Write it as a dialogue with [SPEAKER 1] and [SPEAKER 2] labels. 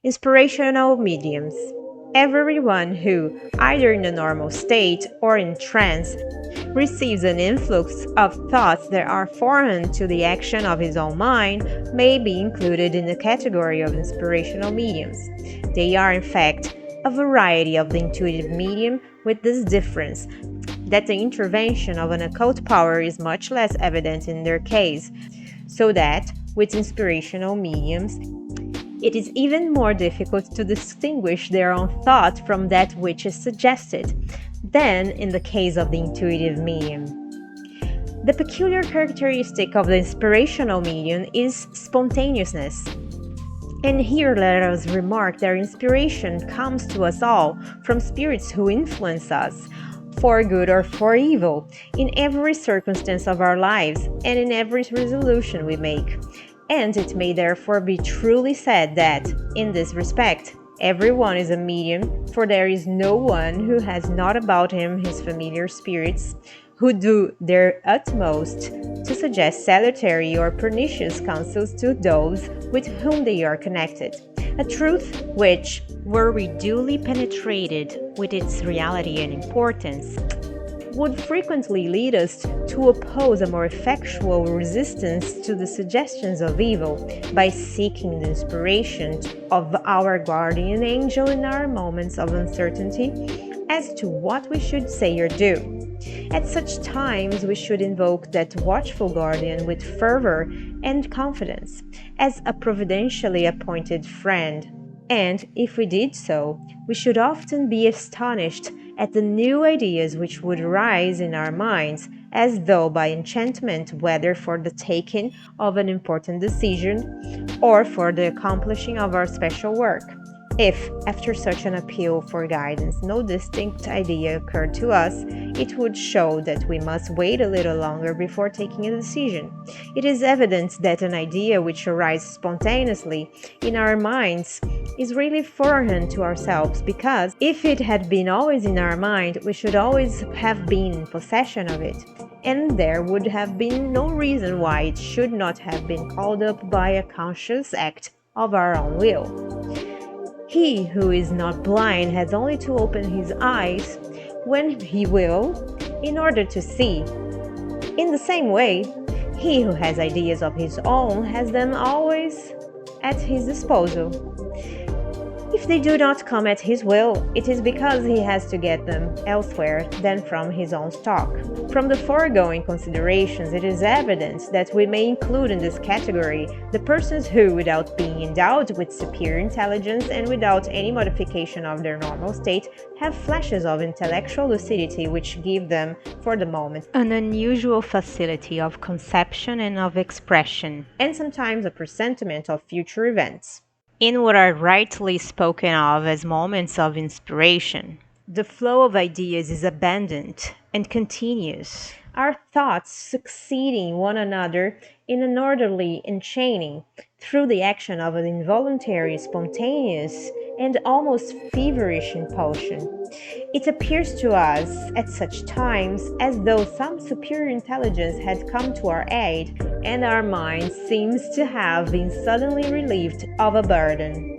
[SPEAKER 1] Inspirational mediums. Everyone who, either in a normal state or in trance, receives an influx of thoughts that are foreign to the action of his own mind may be included in the category of inspirational mediums. They are, in fact, a variety of the intuitive medium, with this difference that the intervention of an occult power is much less evident in their case, so that, with inspirational mediums, it is even more difficult to distinguish their own thought from that which is suggested than in the case of the intuitive medium. The peculiar characteristic of the inspirational medium is spontaneousness. And here let us remark that inspiration comes to us all from spirits who influence us, for good or for evil, in every circumstance of our lives and in every resolution we make. And it may therefore be truly said that, in this respect, everyone is a medium, for there is no one who has not about him his familiar spirits, who do their utmost to suggest salutary or pernicious counsels to those with whom they are connected. A truth which, were we duly penetrated with its reality and importance, would frequently lead us to oppose a more effectual resistance to the suggestions of evil by seeking the inspiration of our guardian angel in our moments of uncertainty as to what we should say or do. At such times, we should invoke that watchful guardian with fervor and confidence, as a providentially appointed friend. And if we did so, we should often be astonished at the new ideas which would rise in our minds, as though by enchantment, whether for the taking of an important decision or for the accomplishing of our special work. If, after such an appeal for guidance, no distinct idea occurred to us, it would show that we must wait a little longer before taking a decision. It is evident that an idea which arises spontaneously in our minds is really foreign to ourselves, because if it had been always in our mind, we should always have been in possession of it, and there would have been no reason why it should not have been called up by a conscious act of our own will. He who is not blind has only to open his eyes when he will, in order to see. In the same way, he who has ideas of his own has them always at his disposal. If they do not come at his will, it is because he has to get them elsewhere than from his own stock. From the foregoing considerations, it is evident that we may include in this category the persons who, without being endowed with superior intelligence and without any modification of their normal state, have flashes of intellectual lucidity which give them, for the moment, an unusual facility of conception and of expression, and sometimes a presentiment of future events. In what are rightly spoken of as moments of inspiration, the flow of ideas is abundant and continuous, our thoughts succeeding one another in an orderly enchaining through the action of an involuntary, spontaneous, and almost feverish impulsion. It appears to us at such times as though some superior intelligence had come to our aid, and our mind seems to have been suddenly relieved of a burden.